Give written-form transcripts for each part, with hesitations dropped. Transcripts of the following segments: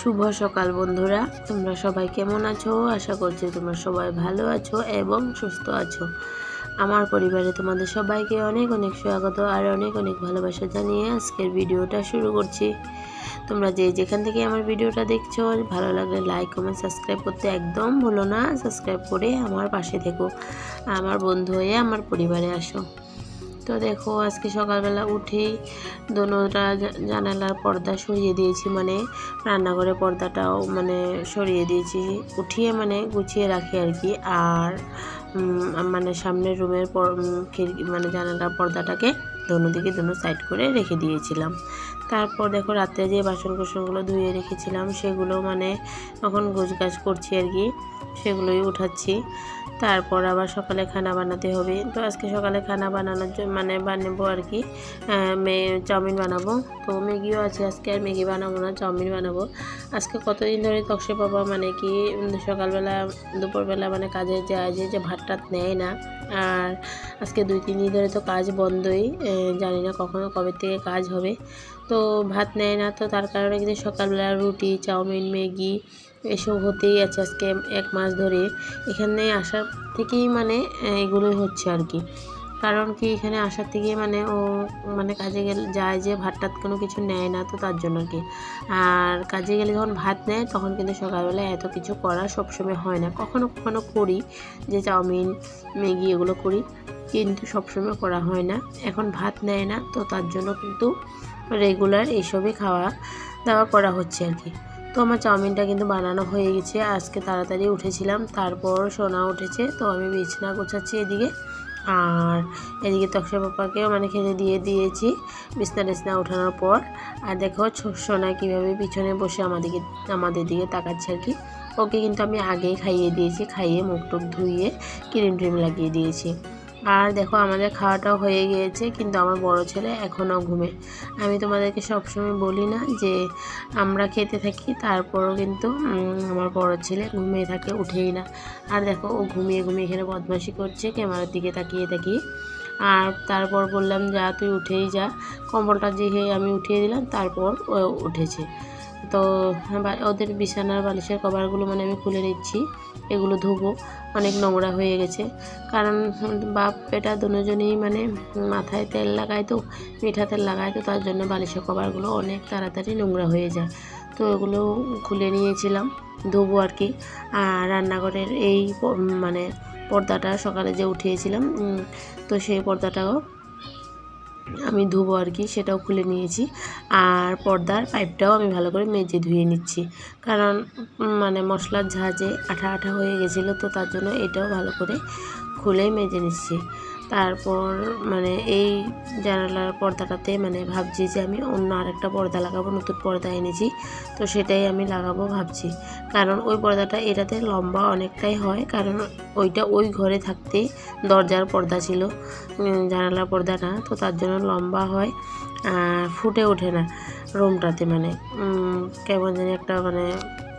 শুভ সকাল বন্ধুরা, তোমরা সবাই কেমন আছো? আশা করছি তোমরা সবাই ভালো আছো এবং সুস্থ আছো। আমার পরিবারে তোমাদের সবাইকে অনেক অনেক স্বাগত আর অনেক অনেক ভালোবাসা জানিয়ে আজকের ভিডিওটা শুরু করছি। তোমরা যেখান থেকে আমার ভিডিওটা দেখছো, ভালো লাগলে লাইক কমেন্ট সাবস্ক্রাইব করতে একদম ভুলো না। সাবস্ক্রাইব করে আমার পাশে থেকো, আমার বন্ধু হয়ে আমার পরিবারে আসো। তো দেখো, আজকে সকালবেলা উঠেই দোনোটা জানালার পর্দা সরিয়ে দিয়েছি, মানে রান্নাঘরের পর্দাটাও মানে সরিয়ে দিয়েছি, উঠিয়ে মানে গুছিয়ে রাখি আর কি। আর মানে সামনের রুমের মানে জানালার পর্দাটাকে দোনো সাইড করে রেখে দিয়েছিলাম। তারপর দেখো, রাত্রে যে বাসন কোসনগুলো ধুয়ে রেখেছিলাম সেগুলো মানে এখন গোছগাছ করছি আর কি, সেগুলোই উঠাচ্ছি। তারপর আবার সকালে খানা বানাতে হবে। তো আজকে সকালে খানা বানানোর জন্য মানে বানাবো আর কি, চাউমিন বানাবো। তো ম্যাগিও আছে, আজকে আর ম্যাগি বানাবো না, চাউমিন বানাবো। আজকে কতদিন ধরে তকসে বাবা মানে কি সকালবেলা দুপুরবেলা মানে কাজে যায় যে ভাত টাত নেয় না। আর আজকে 2-3 দিন ধরে তো কাজ বন্ধই, জানি না কবে থেকে কাজ হবে। তো ভাত নেয় না, তো তার কারণে কিন্তু সকালবেলা রুটি, চাউমিন, ম্যাগি এসব হতেই আছে আজকে 1 মাস ধরে। এখানে আসার থেকেই মানে এগুলোই হচ্ছে আর কি। কারণ কি, এখানে আসার থেকে মানে ও মানে কাজে গেলে যায় যে ভাত টাত কোনো কিছু নেয় না, তো তার জন্য আর কি। আর কাজে গেলে যখন ভাত নেয় তখন কিন্তু সকালবেলা এত কিছু করা সবসময় হয় না। কখনো কখনো করি, যে চাউমিন ম্যাগি এগুলো করি, কিন্তু সবসময় করা হয় না। এখন ভাত নেয় না, তো তার জন্য কিন্তু রেগুলার এইসবই খাওয়া দাওয়া করা হচ্ছে আর কি। তো আমার চাউমিনটা কিন্তু বানানো হয়ে গেছে। আজকে তাড়াতাড়ি উঠেছিলাম, তারপর সোনা উঠেছে, তো আমি বিছানা গোছাচ্ছি এদিকে। আর এদিকে তকসা পাপাকেও মানে খেতে দিয়েছি বিছনা ওঠানোর পর। আর দেখো সোনা কীভাবে পিছনে বসে আমাদের দিকে তাকাচ্ছে আর কি। ওকে কিন্তু আমি আগেই খাইয়ে দিয়েছি, খাইয়ে মুখ টুক ধুইয়ে ক্রিম ট্রিম লাগিয়ে দিয়েছি। আর দেখো, আমাদের খাওয়াটাও হয়ে গিয়েছে, কিন্তু আমার বড় ছেলে এখনও ঘুমে। আমি তোমাদেরকে সবসময় বলি না যে আমরা খেতে থাকি, তারপরও কিন্তু আমার বড় ছেলে ঘুমিয়ে থাকে, উঠেই না। আর দেখো, ও ঘুমিয়ে এখানে বদমাশি করছে ক্যামেরার দিকে তাকিয়ে। আর তারপর বললাম, যা তুই উঠেই যা। কম্বলটা আমি উঠিয়ে দিলাম, তারপর ও উঠেছে। তো ওদের বিছানার বালিশের কভারগুলো মানে আমি খুলে নিচ্ছি, এগুলো ধোবো, অনেক নোংরা হয়ে গেছে। কারণ বাপ বেটা দুজনেই মানে মাথায় তেল লাগায়, তো মিঠা তেল লাগায়, তো তার জন্য বালিশের কভারগুলো অনেক তাড়াতাড়ি নোংরা হয়ে যায়। তো এগুলো খুলে নিয়েছিলাম, ধোবো আর কি। আর রান্নাঘরের এই মানে পর্দাটা সকালে যে উঠিয়েছিলাম, তো সেই পর্দাটাও আমি ধুবো আর কি, সেটাও খুলে নিয়েছি। আর পর্দার পাইপটাও আমি ভালো করে মেজে ধুয়ে নিচ্ছি, কারণ মানে মশলার ঝাঁঝে আঠা হয়ে গেছিলো, তো তার জন্য এটাও ভালো করে খুলে মেজে নিচ্ছি। তারপর মানে এই জানালার পর্দাটাতে মানে ভাবছি যে আমি অন্য আরেকটা পর্দা লাগাবো, নতুন পর্দা এনেছি, তো সেটাই আমি লাগাবো ভাবছি। কারণ ওই পর্দাটা এটাতে লম্বা অনেকটাই হয়, কারণ ওইটা ওই ঘরে থাকতে দরজার পর্দা ছিল, জানালার পর্দা না, তো তার জন্য লম্বা হয় আর ফুটে ওঠে না রুমটাতে। মানে কেমন জানি একটা মানে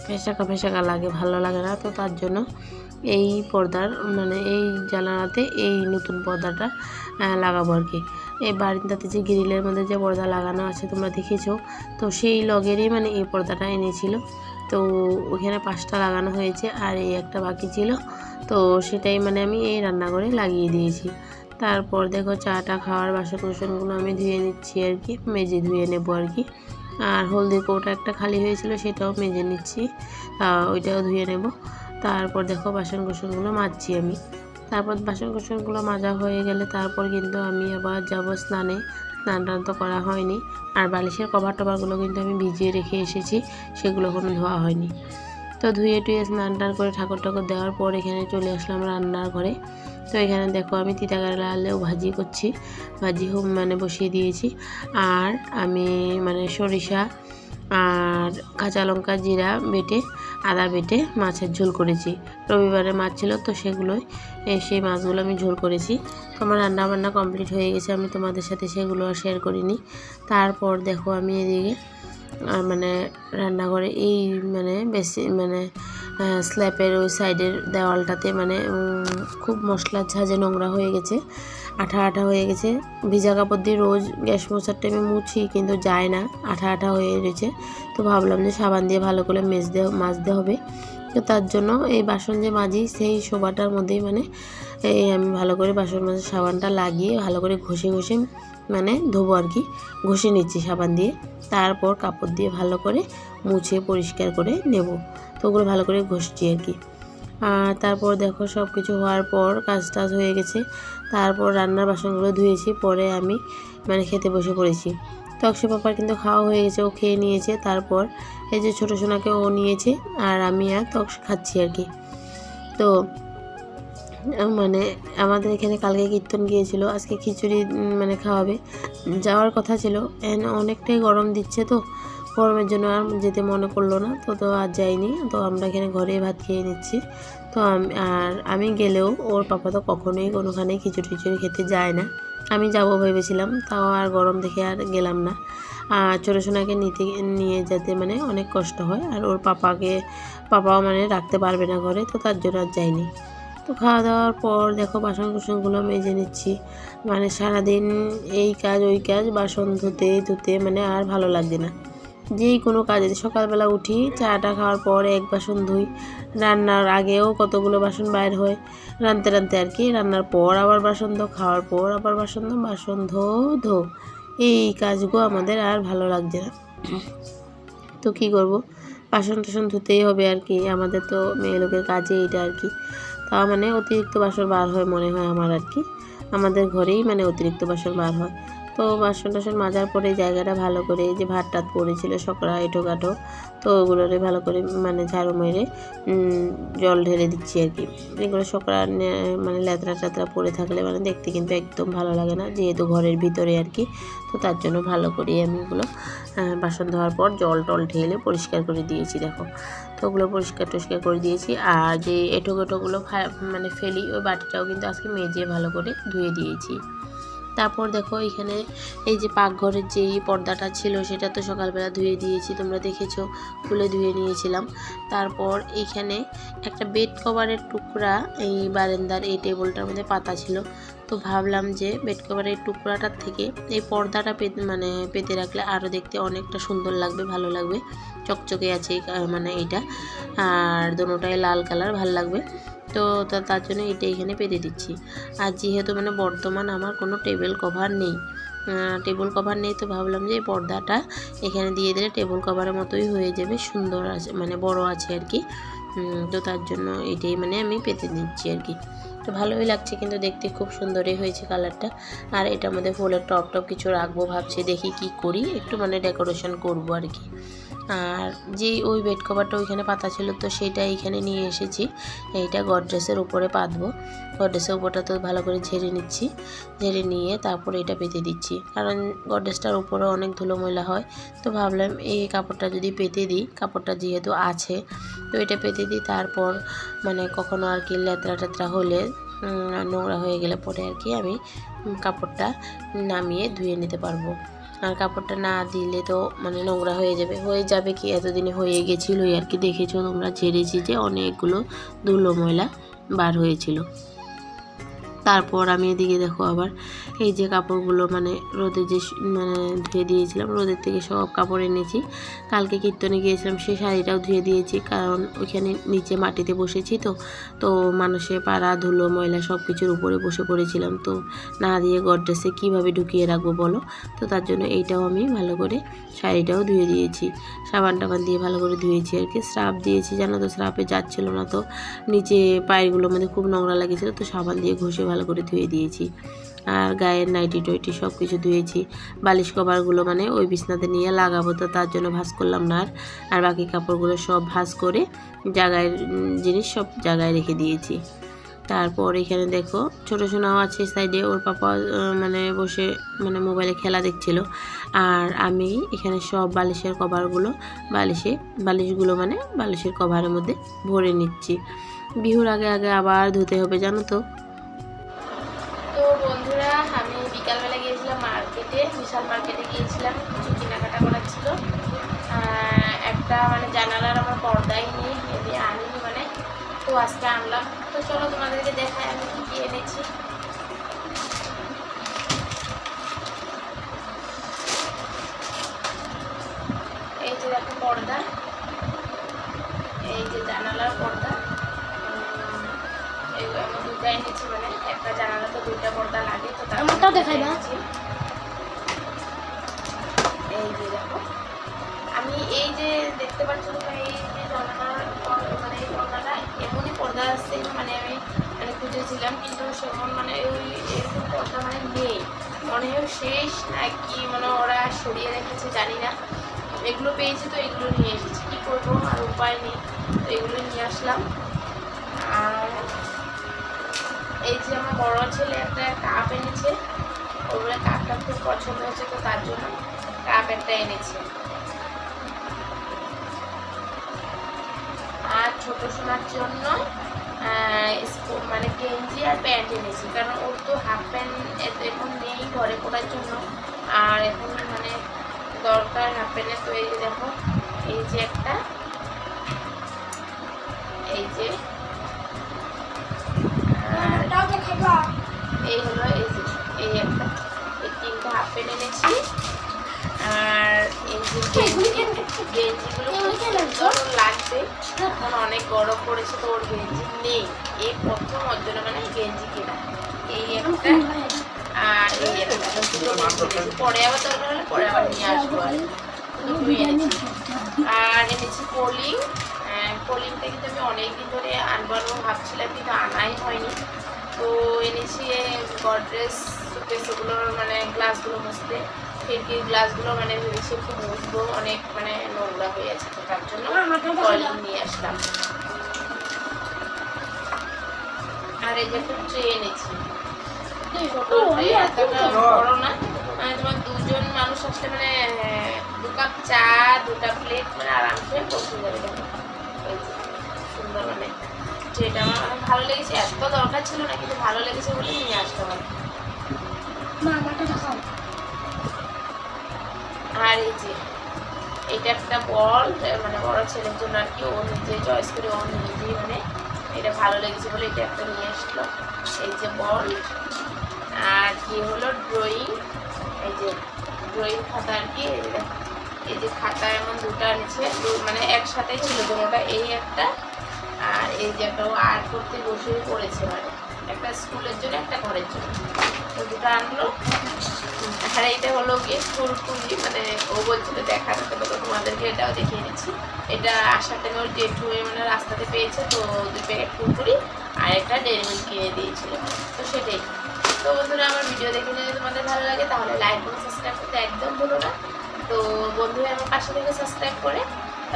ফেসাকা লাগে, ভালো লাগে না। তো তার জন্য এই পর্দার মানে এই জানালাতে এই নতুন পর্দাটা লাগাবো আর কি। এই বারান্দাতে যে গ্রিলের মধ্যে যে পর্দা লাগানো আছে তোমরা দেখেছো, তো সেই লগেরই মানে এই পর্দাটা এনেছিল। তো ওখানে 5টা লাগানো হয়েছে, আর এই একটা বাকি ছিল, তো সেটাই মানে আমি এই রান্নাঘরে লাগিয়ে দিয়েছি। তারপর দেখো, চাটা খাওয়ার বাসনগুলো আমি ধুয়ে নিচ্ছি আর কি, মেজে ধুয়ে নেবো আর কি। আর হলদির কৌটা একটা খালি হয়েছিল, সেটাও মেজে নিচ্ছি, ওইটাও ধুয়ে নেব। তারপর দেখো, বাসনগুলো মাজছি আমি। তারপর বাসনগুলো মাজা হয়ে গেলে তারপর কিন্তু আমি আবার যাব স্নান টান তো করা হয়নি। আর বালিশের কভার টভারগুলো কিন্তু আমি ভিজিয়ে রেখে এসেছি, সেগুলো কোনো ধোয়া হয়নি। তো ধুয়ে টুয়ে স্নান টান করে ঠাকুর দেওয়ার পর এখানে চলে আসলাম রান্নার ঘরে। তো এখানে দেখো, আমি তিতা কেরালা আলু ভাজি করছি, মানে বসিয়ে দিয়েছি। আর আমি মানে সরিষা আর কাঁচা লঙ্কা জিরা বেটে আদা বেটে মাছের ঝোল করেছি। রবিবারে মাছ ছিল, তো সেই মাছগুলো আমি ঝোল করেছি। তো আমার রান্নাবান্না কমপ্লিট হয়ে গেছে, আমি তোমাদের সাথে সেগুলো আর শেয়ার করিনি। তারপর দেখো, আমি এদিকে মানে রান্নাঘরে এই মানে বেশি মানে স্ল্যাবের ওই সাইডের দেওয়ালটাতে মানে খুব মশলার ঝাঁঝে নোংরা হয়ে গেছে, আঠা আঠা হয়ে গেছে। ভিজা কাপড় দিয়ে রোজ গ্যাস মোছার টাইমে মুছি কিন্তু যায় না, আঠা আঠা হয়ে রয়েছে। তো ভাবলাম যে সাবান দিয়ে ভালো করে মাজতে হবে। তো তার জন্য এই বাসন যে মাজি সেই সোফাটার মধ্যেই মানে এই আমি ভালো করে বাসন মাজার সাবানটা লাগিয়ে ভালো করে ঘষে ঘষে মানে ধোবো আর কি, ঘষে নিচ্ছি সাবান দিয়ে। তারপর কাপড় দিয়ে ভালো করে মুছে পরিষ্কার করে নেব। তো ওগুলো ভালো করে ঘষছি আর কি। আর তারপর দেখো সব কিছু হওয়ার পর কাজ টাজ হয়ে গেছে। তারপর রান্নার বাসনগুলো ধুয়েছি, পরে আমি মানে খেতে বসে পড়েছি। তো অক্ষয় পাপার কিন্তু খাওয়া হয়ে গেছে, ও খেয়ে নিয়েছে। তারপর এই যে ছোটো সোনাকে ও নিয়েছে আর আমি আর তক্স খাচ্ছি আর কি। তো মানে আমাদের এখানে কালকে কীর্তন গিয়েছিল, আজকে খিচুড়ি মানে খাওয়াবে। যাওয়ার কথা ছিল, অনেকটাই গরম দিচ্ছে, তো গরমের জন্য আর যেতে মনে করলো না। তো আর যাইনি। তো আমরা এখানে ঘরে ভাত খেয়ে নিচ্ছি। তো আমি গেলেও ওর পাপা তো কখনোই কোনোখানে খিচুড়ি খেতে যায় না। আমি যাব ভেবেছিলাম, তাও আর গরম দেখে আর গেলাম না। আর ছোটো সোনাকে নিয়ে যেতে মানে অনেক কষ্ট হয়, আর ওর পাপাও মানে রাখতে পারবে না ঘরে, তো তার জন্য আর যাইনি। তো খাওয়া দাওয়ার পর দেখো বাসন কুসনগুলো মেজে নিচ্ছি। মানে সারাদিন এই কাজ ওই কাজ, বাসন ধুতে মানে আর ভালো লাগছে না। যেই কোনো কাজে সকালবেলা উঠি, চাটা খাওয়ার পর এক বাসন ধুই, রান্নার আগেও কতগুলো বাসন বাইর হয়, রাঁধতে আর কি। রান্নার পর আবার বাসন ধো, খাওয়ার পর আবার বাসন ধো। এই কাজগুলো আমাদের আর ভালো লাগছে না। তো কী করব, বাসন টাসন ধুতেই হবে আর কি, আমাদের তো মেয়ে লোকের কাজে এইটা আর কি। তা মানে অতিরিক্ত বাসন বার হয় মনে হয় আমার আর কি, আমাদের ঘরেই মানে অতিরিক্ত বাসন বার হয়। তো বাসন টাসন মাজার পরে জায়গাটা ভালো করে, যে ভাত টাত পড়েছিল সকরা এঁটো কাটো, তো ওগুলোরে ভালো করে মানে ঝাড়ু মেরে জল ঢেলে দিচ্ছি আর কি। এগুলো সকরা মানে ল্যাতরা ট্যাতরা পড়ে থাকলে মানে দেখতে কিন্তু একদম ভালো লাগে না, যেহেতু ঘরের ভিতরে আর কি। তো তার জন্য ভালো করে আমি এগুলো বাসন ধোয়ার পর জল টল ঢেলে পরিষ্কার করে দিয়েছি দেখো। তো ওগুলো পরিষ্কার টরিষ্কার করে দিয়েছি। আর যে এঁটোগুলো মানে ফেলি, ওই বাটিটাও কিন্তু আজকে মেজে ভালো করে ধুয়ে দিয়েছি। তারপর দেখো এখানে এই যে পাকঘরের যেই পর্দাটা ছিল সেটা তো সকালবেলা ধুয়ে দিয়েছি, তোমরা দেখেছো, খুলে ধুয়ে নিয়েছিলাম। তারপর এইখানে একটা বেড কভারের টুকরা এই বারান্দার এই টেবিলটার মধ্যে পাতা ছিল। তো ভাবলাম যে বেড কভারের টুকরাটার থেকে এই পর্দাটা পেতে রাখলে আরও দেখতে অনেকটা সুন্দর লাগবে, ভালো লাগবে, চকচকে আছে মানে এইটা, আর দোনোটাই লাল কালার, ভালো লাগবে। তো তার জন্য এটা এখানে পেতে দিচ্ছি। আর যেহেতু মানে বর্তমান আমার কোনো টেবিল কভার নেই, তো ভাবলাম যে এই পর্দাটা এখানে দিয়ে দিলে টেবিল কভারের মতোই হয়ে যাবে, সুন্দর আছে মানে বড় আছে আর কি। তো তার জন্য এটাই মানে আমি পেতে দিচ্ছি আর কি। তো ভালোই লাগছে, কিন্তু দেখতে খুব সুন্দরই হয়েছে কালারটা। আর এটার মধ্যে ফুলের টপ কিছু রাখবো ভাবছি, দেখি কি করি, একটু মানে ডেকোরেশন করব আর কি। আর যেই ওই বেড কভারটা ওইখানে পাতা ছিল, তো সেইটা এইখানে নিয়ে এসেছি, এইটা গডরেজের উপরে পাতবো। গডরেজের উপরটা তো ভালো করে ঝেড়ে নিচ্ছি, ঝেড়ে নিয়ে তারপর এটা পেতে দিচ্ছি, কারণ গডরেজটার উপরে অনেক ধুলো ময়লা হয়। তো ভাবলাম এই কাপড়টা যদি পেতে দিই, কাপড়টা যেহেতু আছে, তো এটা পেতে দিই। তারপর মানে কখনো আর কি লেতরা টেতরা হলে, নোংরা হয়ে গেলে পরে আর কি আমি কাপড়টা নামিয়ে ধুয়ে নিতে পারবো। আর কাপড়টা না দিলে তো মানে নোংরা হয়ে যাবে কি, এতদিনে হয়ে গেছিলোই আর কি। দেখেছো তোমরা, ঝেড়েছি যে অনেকগুলো ধুলো ময়লা বার হয়েছিল। তারপর আমি এদিকে দেখো আবার এই যে কাপড়গুলো মানে রোদে যে মানে ধুয়ে দিয়েছিলাম, রোদের থেকে সব কাপড় এনেছি। কালকে কীর্তনে গিয়েছিলাম, সেই শাড়িটাও ধুয়ে দিয়েছি, কারণ ওইখানে নিচে মাটিতে বসেছি, তো মানুষের পাড়া ধুলো ময়লা সব কিছুর উপরে বসে পড়েছিলাম। তো না দিয়ে গডরেজে কীভাবে ঢুকিয়ে রাখবো বলো। তো তার জন্য এইটাও আমি ভালো করে শাড়িটাও ধুয়ে দিয়েছি, সাবান টাবান দিয়ে ভালো করে ধুয়েছি আর কি। স্রাফ দিয়েছি, জানো তো স্রাফে যাচ্ছিল না, তো নিচে পায়েরগুলোর মধ্যে খুব নোংরা লেগেছিলো, তো সাবান দিয়ে ঘষে ভালো করে ধুয়ে দিয়েছি। আর গায়ের নাইটি টাইটি সব কিছু ধুয়েছি। বালিশ কভারগুলো মানে ওই বিছনাতে নিয়ে লাগাবো, তো তার জন্য ভাঁজ করলাম না। আর বাকি কাপড়গুলো সব ভাঁজ করে জায়গায় জিনিস সব জায়গায় রেখে দিয়েছি। তারপর এখানে দেখো ছোটো সোনাও আছে সাইডে, ওর পাপা মানে বসে মানে মোবাইলে খেলা দেখছিল। আর আমি এখানে সব বালিশের কভারগুলো বালিশগুলো মানে বালিশের কভারের মধ্যে ভরে নিচ্ছি। বিহুর আগে আবার ধুতে হবে, জানো তো। তো বন্ধুরা, আমি বিকালবেলা গিয়েছিলাম মার্কেটে, বিশাল মার্কেটে গিয়েছিলাম, কিছু কেনাকাটা করার ছিল। একটা মানে জানালার আমার পর্দাই নেই, আনি তো আজকে আনলাম। তো চলো তোমাদেরকে দেখাই আমি কী কী এনেছি। এই যে দেখো পর্দা, এই যে জানালার পর্দা, আমি দুটা এনেছি, মানে একটা জানালাতে দুইটা পর্দা লাগে, তো তারটাও দেখাই না। এই যে দেখো আমি এই যে দেখতে পাচ্ছ তোমরা, এই যে জানালার মানে এই পর্দাটা এমনই পর্দা আছে, মানে আমি মানে খুঁজেছিলাম কিন্তু সেমন মানে ওই এরকম পর্দা মানে নেই, মনে হয় শেষ নাকি মানে ওরা সরিয়ে রেখেছে জানি না। এগুলো পেয়েছি তো এগুলো নিয়ে এসেছি, কী করবো আর উপায় নেই, তো এগুলো নিয়ে আসলাম। আর এই যে আমার বড় ছেলে একটা কাপ এনেছে, ওর কাপটা খুব পছন্দ হয়েছে, তো তার জন্য কাপ একটা এনেছে। আর ছোট সোনার জন্য মানে গেঞ্জি আর প্যান্ট এনেছি, কারণ ওর তো হাফ প্যান্ট এখন নেই ঘরে পরার জন্য, আর এখন মানে দরকার হাফ প্যান্টের। তো এই যে দেখো এই যে একটা, এই যে এই হলো এই যে এই একটা, এই তিনটা হাফ প্যান্ট এনেছি। আর এই যে গেঞ্জিগুলো লাগবে, এখন অনেক গরম পড়েছে তো ওর গেঞ্জি নেই, এই প্রথম ওর জন্য মানে গেঞ্জি কেনা। এই একটা আর এই একটা, পরে আবার দরকার হলে পরে আবার নিয়ে আসবো। আর এনেছি কলিং, কলিংটা কিন্তু আমি অনেকদিন ধরে আনবারও ভাবছিলাম কিন্তু আনাই হয়নি। তো এনেছি গডরেজ শোকেসগুলোর মানে গ্লাসগুলো মুছতে, খিড়কির গ্লাসগুলো মানে ভেবেছি একটু মুছবো, অনেক মানে নোংরা হয়ে আছে, তো তার জন্য কলিং নিয়ে আসলাম। আর এই যে একটা ট্রে এনেছি, ছোট ট্রে, এতটা বড় না, মানে তোমার দুজন মানুষ আসলে মানে 2 কাপ চা 2টা প্লেট মানে আরামসে বসে যাবে। এই যে সুন্দর মানে ট্রেটা আমার অনেক ভালো লেগেছে, এত দরকার ছিল না কিন্তু ভালো লেগেছে বলে নিয়ে আসতে হবে। আর এই যে এটা একটা বল, মানে বড় ছেলের জন্য আর কি, ও নিজে চয়েস করে ও নিজেই মানে এটা ভালো লেগেছে বলে এটা একটা নিয়ে আসলো। এই যে বল, আর কি হলো ড্রয়িং, এই যে ড্রয়িং খাতা আর কি, এই যে খাতা এমন দুটো এনেছে, মানে একসাথে ছিল দুটোটা, এই একটা আর এই যে একটা, ও আর্ট করতে বসে পড়েছে, মানে একটা স্কুলের জন্য একটা ঘরের জন্য, তো দুটো আনলো। আর এইটা হলো গিয়ে কুরকুরি, মানে ও বলছিল দেখাতে, তো তোমাদেরকে এটাও দেখিয়ে দিচ্ছি। এটা আসার টাইমে ওর জেঠু মানে রাস্তাতে পেয়েছে, তো 2 প্যাকেট কুরকুরি আর একটা ডেইরি মিল্ক কিনে দিয়েছিল, তো সেটাই। তো বন্ধুরা আমার ভিডিও দেখে যদি তোমাদের ভালো লাগে তাহলে লাইক এবং সাবস্ক্রাইব করতে একদম ভুলো না। তো বন্ধুরা আমার পাশে থেকে সাবস্ক্রাইব করে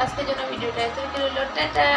আজকের জন্য ভিডিওটা এতটুকু রইল, টাটা।